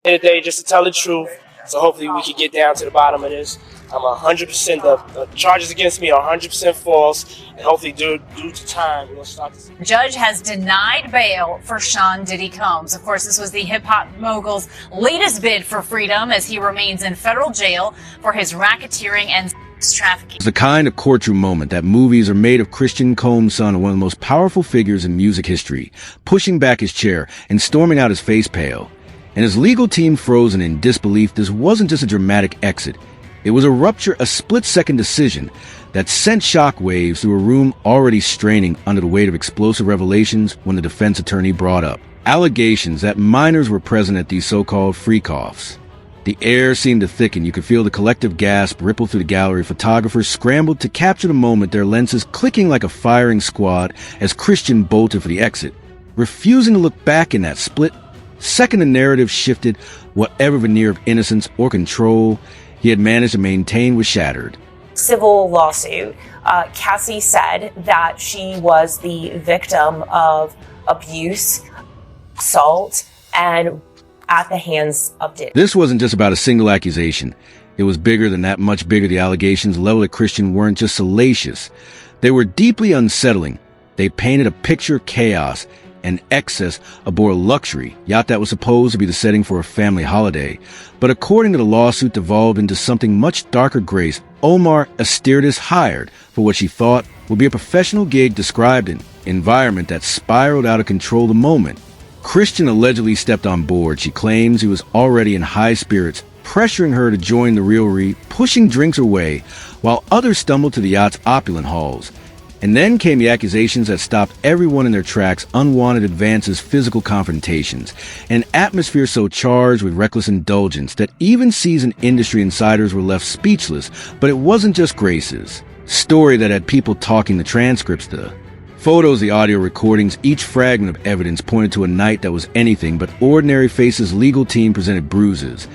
here today just to tell the truth. So hopefully we can get down to the bottom of this. I'm 100%, the charges against me are 100% false, and hopefully due to time, we'll start to see. The judge has denied bail for Sean Diddy Combs. Of course, this was the hip-hop mogul's latest bid for freedom as he remains in federal jail for his racketeering and sex trafficking. It's the kind of courtroom moment that movies are made of. Christian Combs' son, one of the most powerful figures in music history, pushing back his chair and storming out his face pale. And his legal team frozen in disbelief. This wasn't just a dramatic exit. It was a split-second decision that sent shockwaves through a room already straining under the weight of explosive revelations when the defense attorney brought up allegations that minors were present at these so-called freak-offs. The air seemed to thicken. You could feel the collective gasp ripple through the gallery. Photographers scrambled to capture the moment, their lenses clicking like a firing squad as Christian bolted for the exit. Refusing to look back in that split second, the narrative shifted. Whatever veneer of innocence or control he had managed to maintain was shattered. Civil lawsuit. Cassie said that she was the victim of abuse, assault, and at the hands of Diddy. This wasn't just about a single accusation. It was bigger than that, much bigger. The allegations leveled at Christian weren't just salacious. They were deeply unsettling. They painted a picture of chaos and excess aboard a luxury yacht that was supposed to be the setting for a family holiday. But according to the lawsuit, devolved into something much darker. Grace Omar Astirtis hired for what she thought would be a professional gig, described an environment that spiraled out of control the moment Christian allegedly stepped on board. She claims he was already in high spirits, pressuring her to join the revelry, pushing drinks away, while others stumbled to the yacht's opulent halls. And then came the accusations that stopped everyone in their tracks: unwanted advances, physical confrontations, an atmosphere so charged with reckless indulgence that even seasoned industry insiders were left speechless. But it wasn't just Grace's story that had people talking. The transcripts, the photos, the audio recordings, each fragment of evidence pointed to a night that was anything but ordinary. Face's legal team presented bruises,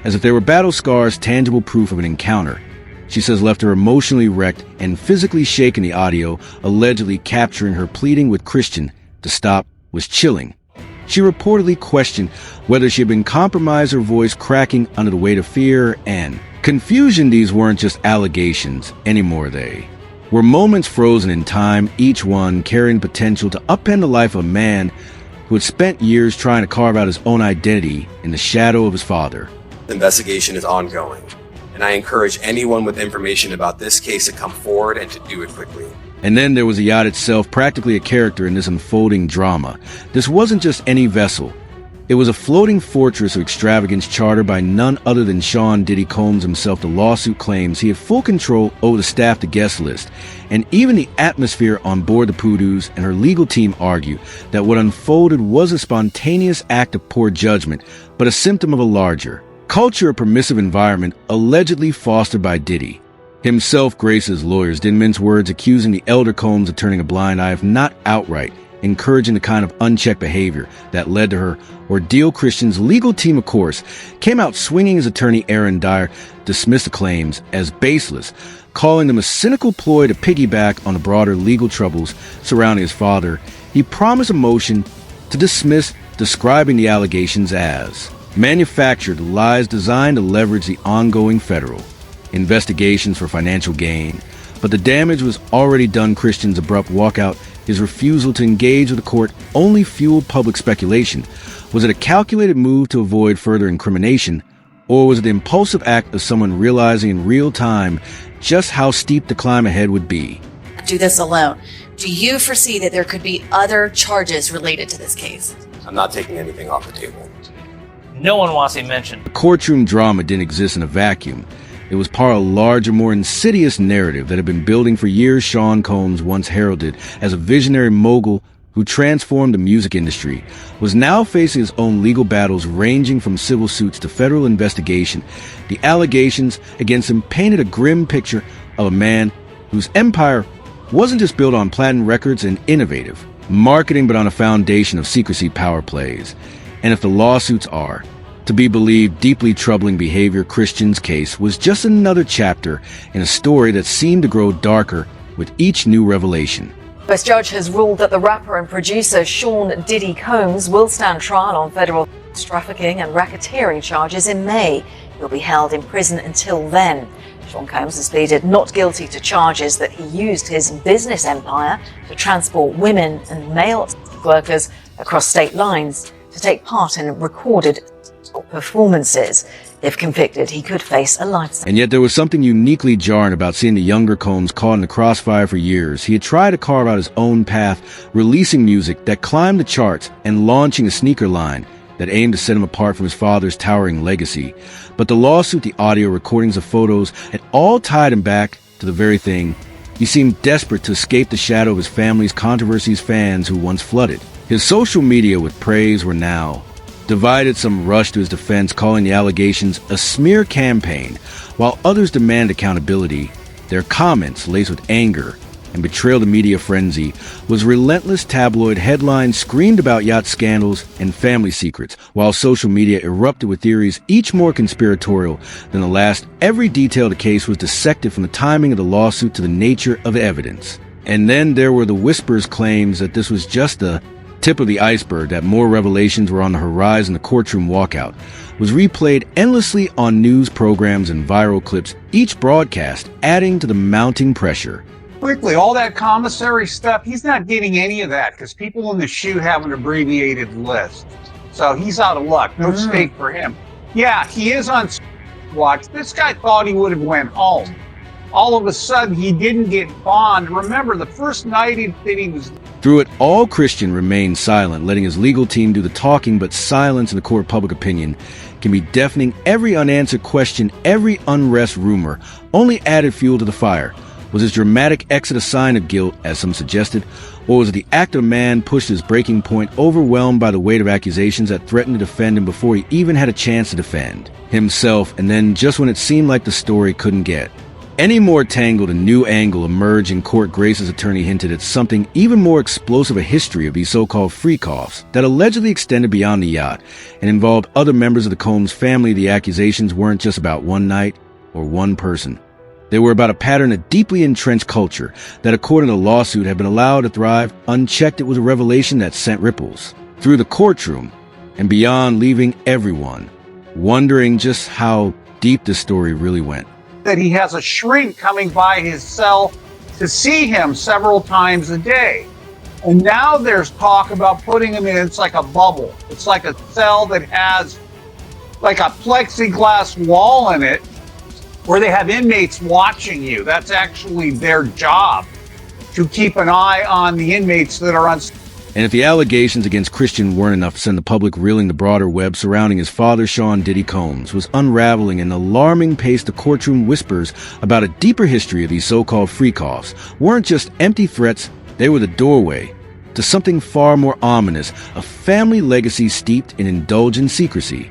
as if they were battle scars, tangible proof of an encounter she says left her emotionally wrecked and physically shaken. The audio, allegedly capturing her pleading with Christian to stop, was chilling. She reportedly questioned whether she had been compromised, her voice cracking under the weight of fear and confusion. These weren't just allegations anymore. They were moments frozen in time, each one carrying potential to upend the life of a man who had spent years trying to carve out his own identity in the shadow of his father. The investigation is ongoing, and I encourage anyone with information about this case to come forward and to do it quickly. And then there was the yacht itself, practically a character in this unfolding drama. This wasn't just any vessel. It was a floating fortress of extravagance, chartered by none other than Sean Diddy Combs himself. The lawsuit claims he had full control over the staff, the guest list, and even the atmosphere on board the Poodoos. And her legal team argue that what unfolded was a spontaneous act of poor judgment, but a symptom of a larger culture, a permissive environment allegedly fostered by Diddy himself. Grace's lawyers didn't mince words, accusing the elder Combs of turning a blind eye, if not outright encouraging the kind of unchecked behavior that led to her ordeal. Christian's legal team, of course, came out swinging. His attorney, Aaron Dyer, dismissed the claims as baseless, calling them a cynical ploy to piggyback on the broader legal troubles surrounding his father. He promised a motion to dismiss, describing the allegations as manufactured lies designed to leverage the ongoing federal investigations for financial gain. But the damage was already done. Christian's abrupt walkout, his refusal to engage with the court, only fueled public speculation. Was it a calculated move to avoid further incrimination, or was it the impulsive act of someone realizing in real time just how steep the climb ahead would be? Do this alone. Do you foresee that there could be other charges related to this case? I'm not taking anything off the table. No one wants him mentioned. The courtroom drama didn't exist in a vacuum. It was part of a larger, more insidious narrative that had been building for years. Sean Combs, once heralded as a visionary mogul who transformed the music industry, was now facing his own legal battles, ranging from civil suits to federal investigation. The allegations against him painted a grim picture of a man whose empire wasn't just built on platinum records and innovative marketing, but on a foundation of secrecy, power plays. And if the lawsuits are to be believed, deeply troubling behavior, Christian's case was just another chapter in a story that seemed to grow darker with each new revelation. The judge has ruled that the rapper and producer Sean Diddy Combs will stand trial on federal trafficking and racketeering charges in May. He'll be held in prison until then. Sean Combs has pleaded not guilty to charges that he used his business empire to transport women and male workers across state lines to take part in recorded performances. If convicted, he could face a life sentence. And yet there was something uniquely jarring about seeing the younger Combs caught in the crossfire for years. He had tried to carve out his own path, releasing music that climbed the charts and launching a sneaker line that aimed to set him apart from his father's towering legacy. But the lawsuit, the audio recordings, the photos had all tied him back to the very thing. He seemed desperate to escape the shadow of his family's controversies fans who once flooded his social media with praise were now divided. Some rushed to his defense, calling the allegations a smear campaign, while others demand accountability. Their comments, laced with anger and betrayal to media frenzy, was relentless. Tabloid headlines screamed about yacht scandals and family secrets, while social media erupted with theories each more conspiratorial than the last. Every detail of the case was dissected, from the timing of the lawsuit to the nature of the evidence. And then there were the whispers, claims that this was just the tip of the iceberg, that more revelations were on the horizon. The courtroom walkout was replayed endlessly on news programs and viral clips, each broadcast adding to the mounting pressure. Quickly, all that commissary stuff, he's not getting any of that because people in the shoe have an abbreviated list. So he's out of luck. No stake for him. Yeah, he is on watch. This guy thought he would have went home. All of a sudden, he didn't get bond. Remember, the first night that he was... Through it all, Christian remained silent, letting his legal team do the talking, but silence in the court of public opinion can be deafening. Every unanswered question, every unrest rumor only added fuel to the fire. Was his dramatic exit a sign of guilt, as some suggested, or was it the act of a man pushed to his breaking point, overwhelmed by the weight of accusations that threatened to defend him before he even had a chance to defend himself? And then, just when it seemed like the story couldn't get any more tangled, a new angle emerged in court. Grace's attorney hinted at something even more explosive, a history of these so-called freak-offs that allegedly extended beyond the yacht and involved other members of the Combs family. The accusations weren't just about one night or one person. They were about a pattern, a deeply entrenched culture that, according to the lawsuit, had been allowed to thrive unchecked. It was a revelation that sent ripples through the courtroom and beyond, leaving everyone wondering just how deep the story really went. That he has a shrink coming by his cell to see him several times a day. And now there's talk about putting him in, it's like a bubble. It's like a cell that has like a plexiglass wall in it where they have inmates watching you. That's actually their job, to keep an eye on the inmates that are on. And if the allegations against Christian weren't enough to send the public reeling, the broader web surrounding his father, Sean Diddy Combs, was unraveling at an alarming pace. The courtroom whispers about a deeper history of these so-called freak-offs weren't just empty threats, they were the doorway to something far more ominous, a family legacy steeped in indulgent secrecy.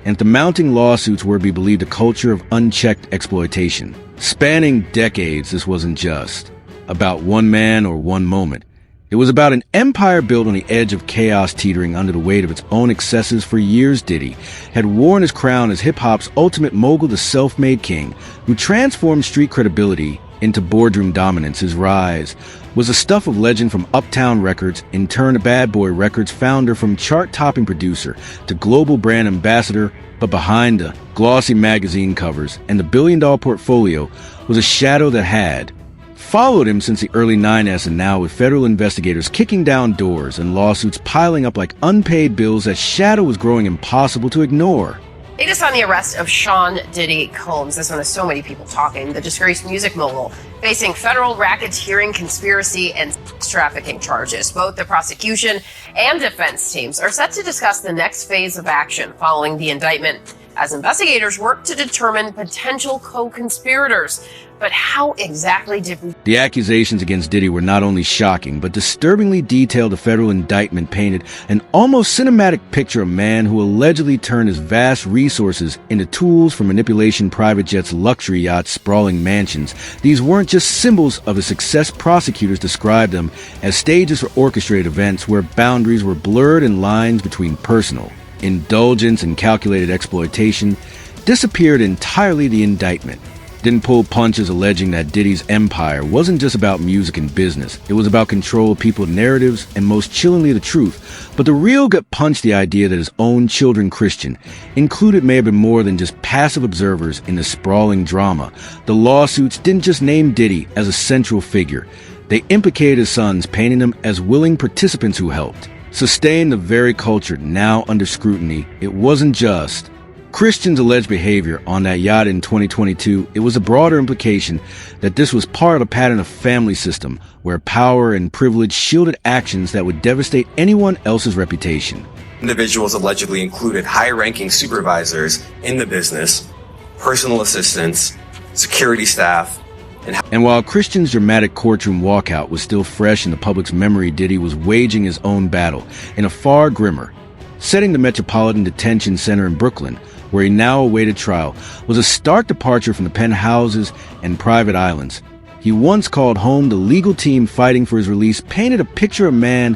And the mounting lawsuits were to be believed a culture of unchecked exploitation. Spanning decades, this wasn't just about one man or one moment. It was about an empire built on the edge of chaos, teetering under the weight of its own excesses. For years, Diddy had worn his crown as hip-hop's ultimate mogul, the self-made king who transformed street credibility into boardroom dominance. His rise was the stuff of legend, from Uptown Records, in turn to Bad Boy Records, founder from chart-topping producer to global brand ambassador. But behind the glossy magazine covers and the billion-dollar portfolio was a shadow that had followed him since the early 90s, and now, with federal investigators kicking down doors and lawsuits piling up like unpaid bills, that shadow was growing impossible to ignore. Latest on the arrest of Sean Diddy Combs. This one has so many people talking. The disgraced music mogul facing federal racketeering, conspiracy, and trafficking charges. Both the prosecution and defense teams are set to discuss the next phase of action following the indictment, as investigators work to determine potential co-conspirators. But how exactly did we... The accusations against Diddy were not only shocking, but disturbingly detailed. The federal indictment painted an almost cinematic picture of a man who allegedly turned his vast resources into tools for manipulation. Private jets, luxury yachts, sprawling mansions. These weren't just symbols of his success. Prosecutors described them as stages for orchestrated events where boundaries were blurred and lines between personal indulgence and calculated exploitation disappeared entirely. The indictment didn't pull punches, alleging that Diddy's empire wasn't just about music and business. It was about control of people's narratives and, most chillingly, the truth. But the real gut punched the idea that his own children, Christian, included, may have been more than just passive observers in the sprawling drama. The lawsuits didn't just name Diddy as a central figure. They implicated his sons, painting them as willing participants who helped sustain the very culture now under scrutiny. It wasn't just Christian's alleged behavior on that yacht in 2022. It was a broader implication that this was part of a pattern of family system where power and privilege shielded actions that would devastate anyone else's reputation. Individuals allegedly included high-ranking supervisors in the business, personal assistants, security staff, and while Christian's dramatic courtroom walkout was still fresh in the public's memory, Diddy was waging his own battle in a far grimmer setting. The Metropolitan Detention Center in Brooklyn, where he now awaited trial, was a stark departure from the penthouses and private islands he once called home. The legal team fighting for his release painted a picture of a man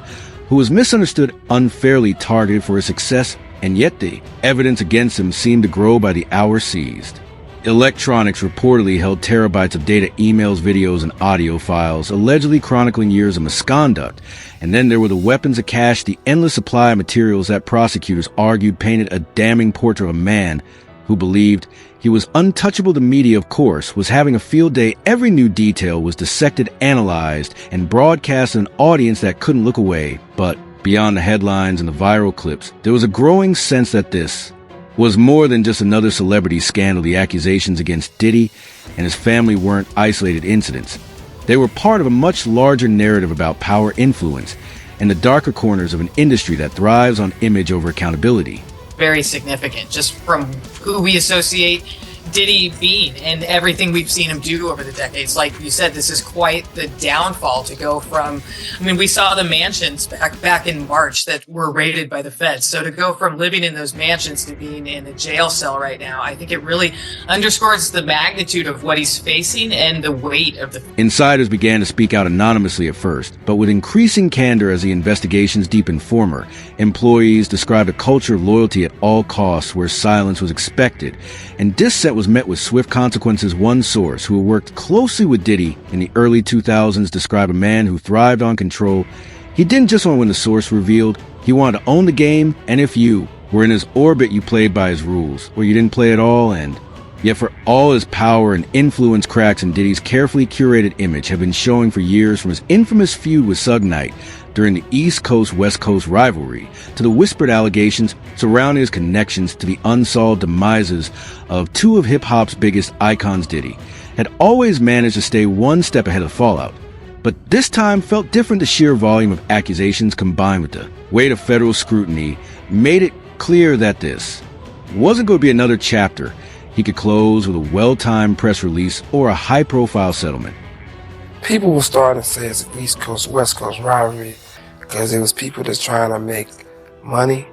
who was misunderstood, unfairly targeted for his success, and yet the evidence against him seemed to grow by the hour seized. Electronics reportedly held terabytes of data, emails, videos, and audio files, allegedly chronicling years of misconduct. And then there were the weapons of cash, the endless supply of materials that prosecutors argued painted a damning portrait of a man who believed he was untouchable. The media, of course, was having a field day. Every new detail was dissected, analyzed, and broadcast to an audience that couldn't look away. But beyond the headlines and the viral clips, there was a growing sense that this was more than just another celebrity scandal. The accusations against Diddy and his family weren't isolated incidents. They were part of a much larger narrative about power, influence, and the darker corners of an industry that thrives on image over accountability. Very significant, just from who we associate Diddy being and everything we've seen him do over the decades. Like you said, this is quite the downfall to go from, I mean, we saw the mansions back in March that were raided by the feds. So to go from living in those mansions to being in a jail cell right now, I think it really underscores the magnitude of what he's facing and the weight of the... Insiders began to speak out anonymously at first, but with increasing candor as the investigations deepened. Former employees described a culture of loyalty at all costs where silence was expected, and dissent was met with swift consequences. One source who worked closely with Diddy in the early 2000s described a man who thrived on control. He didn't just want to win, the source revealed. He wanted to own the game, and if you were in his orbit, you played by his rules, or you didn't play at all. And yet for all his power and influence, cracks in Diddy's carefully curated image have been showing for years, from his infamous feud with Suge Knight during the East Coast-West Coast rivalry to the whispered allegations surrounding his connections to the unsolved demises of two of hip-hop's biggest icons. Diddy had always managed to stay one step ahead of the fallout, but this time felt different. The sheer volume of accusations combined with the weight of federal scrutiny made it clear that this wasn't going to be another chapter he could close with a well-timed press release or a high-profile settlement. People were starting to say it's an East Coast, West Coast rivalry because it was people that's trying to make money.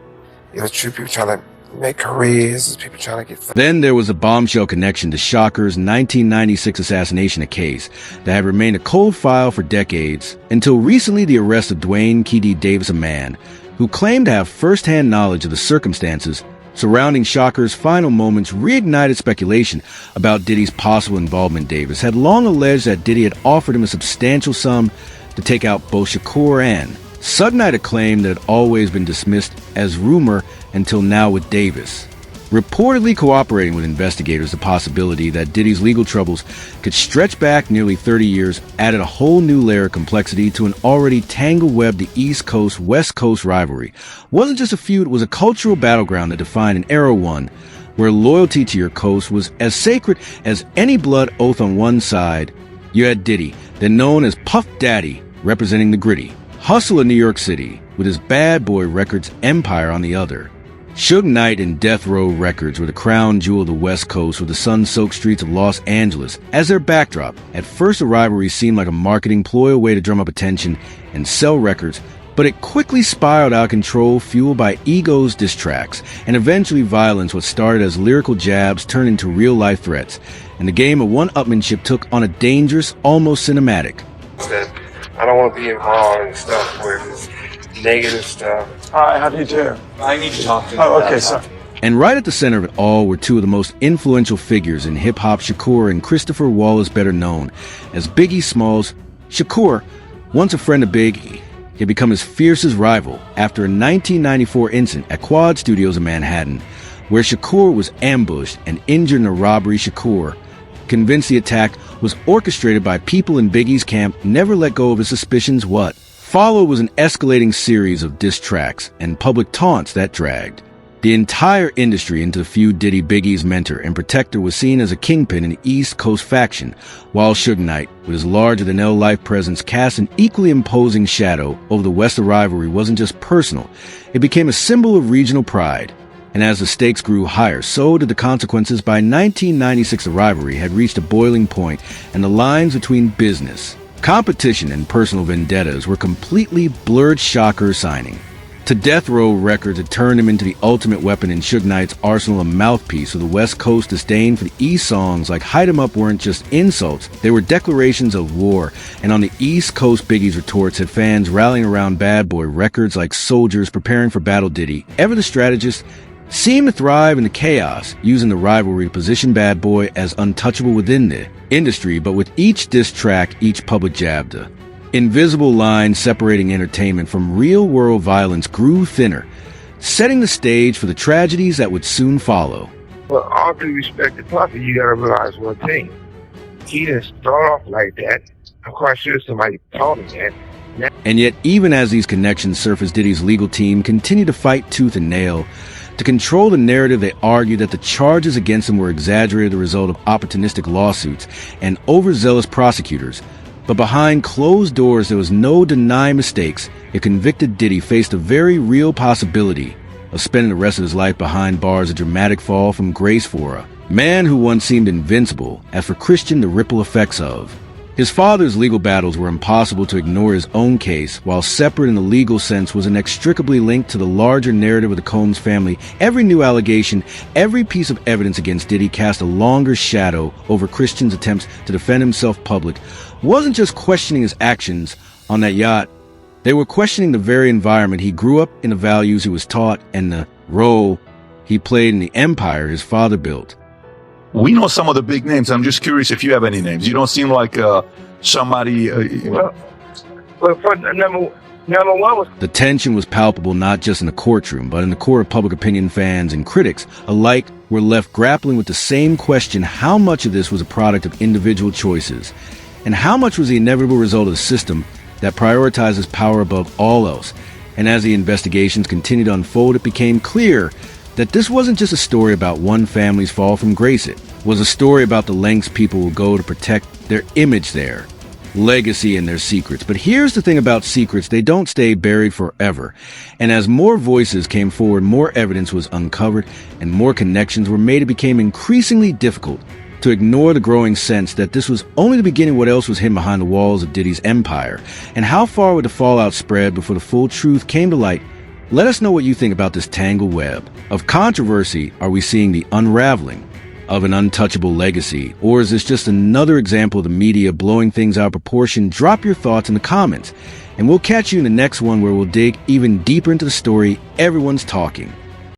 It was true people trying to make careers. It was people trying to get... Then there was a bombshell connection to Shocker's 1996 assassination, a case that had remained a cold file for decades, until recently the arrest of Dwayne Key Davis, a man who claimed to have first-hand knowledge of the circumstances surrounding Shocker's final moments, reignited speculation about Diddy's possible involvement. Davis had long alleged that Diddy had offered him a substantial sum to take out both Shakur and Suge Knight, a claim that had always been dismissed as rumor until now, with Davis reportedly cooperating with investigators. The possibility that Diddy's legal troubles could stretch back nearly 30 years added a whole new layer of complexity to an already tangled web. The East Coast-West Coast rivalry wasn't just a feud, it was a cultural battleground that defined an era, one where loyalty to your coast was as sacred as any blood oath. On one side, you had Diddy, then known as Puff Daddy, representing the gritty hustle of New York City with his Bad Boy Records empire. On the other, Suge Knight and Death Row Records were the crown jewel of the West Coast, with the sun-soaked streets of Los Angeles as their backdrop. At first, the rivalry seemed like a marketing ploy, a way to drum up attention and sell records, but it quickly spiraled out of control, fueled by egos, diss tracks, and eventually violence. What started as lyrical jabs turned into real-life threats, and the game of one-upmanship took on a dangerous, almost cinematic. I don't want to be involved in stuff where it's negative stuff. All right, how do you do? I need to talk to you. Oh, okay, sorry. And right at the center of it all were two of the most influential figures in hip-hop, Shakur and Christopher Wallace, better known as Biggie Smalls. Shakur, once a friend of Biggie, had become his fiercest rival after a 1994 incident at Quad Studios in Manhattan, where Shakur was ambushed and injured in a robbery. Shakur, convinced the attack was orchestrated by people in Biggie's camp, never let go of his suspicions. What followed was an escalating series of diss tracks and public taunts that dragged the entire industry into the feud. Diddy, Biggie's mentor and protector, was seen as a kingpin in the East Coast faction, while Suge Knight, with his larger-than-L life presence, cast an equally imposing shadow over the West. The rivalry wasn't just personal, it became a symbol of regional pride. And as the stakes grew higher, so did the consequences. By 1996, the rivalry had reached a boiling point, and the lines between business, competition, and personal vendettas were completely blurred. Shakur signing to Death Row Records had turned him into the ultimate weapon in Suge Knight's arsenal, a mouthpiece of the West Coast disdain for the East. Songs like Hide 'Em Up weren't just insults, they were declarations of war. And on the East Coast, Biggie's retorts had fans rallying around Bad Boy Records like soldiers preparing for battle. Diddy, ever the strategist, seemed to thrive in the chaos, using the rivalry to position Bad Boy as untouchable within the industry. But with each diss track, each public jab, the invisible line separating entertainment from real-world violence grew thinner, setting the stage for the tragedies that would soon follow. Well, all due respect to Puffy, you gotta realize one thing. He didn't start off like that. I'm quite sure somebody told him that. And yet, even as these connections surfaced, Diddy's legal team continued to fight tooth and nail. To control the narrative, they argued that the charges against him were exaggerated, the result of opportunistic lawsuits and overzealous prosecutors. But behind closed doors, there was no denying mistakes. A convicted Diddy faced a very real possibility of spending the rest of his life behind bars, a dramatic fall from grace for a man who once seemed invincible. As for Christian, the ripple effects of his father's legal battles were impossible to ignore. His own case, while separate in the legal sense, was inextricably linked to the larger narrative of the Combs family. Every new allegation, every piece of evidence against Diddy cast a longer shadow over Christian's attempts to defend himself. Public wasn't just questioning his actions on that yacht, they were questioning the very environment he grew up in, the values he was taught, and the role he played in the empire his father built. We know some of the big names. I'm just curious if you have any names. You don't seem like somebody. Well, for number one was the tension was palpable, not just in the courtroom, but in the court of public opinion. Fans and critics alike were left grappling with the same question: how much of this was a product of individual choices, and how much was the inevitable result of a system that prioritizes power above all else? And as the investigations continued to unfold, it became clear that this wasn't just a story about one family's fall from grace. It was a story about the lengths people will go to protect their image, their legacy, and their secrets. But here's the thing about secrets: they don't stay buried forever. And as more voices came forward, more evidence was uncovered, and more connections were made, it became increasingly difficult to ignore the growing sense that this was only the beginning. What else was hidden behind the walls of Diddy's empire? And how far would the fallout spread before the full truth came to light? Let us know what you think about this tangled web of controversy. Are we seeing the unraveling of an untouchable legacy, or is this just another example of the media blowing things out of proportion? Drop your thoughts in the comments, and we'll catch you in the next one, where we'll dig even deeper into the story everyone's talking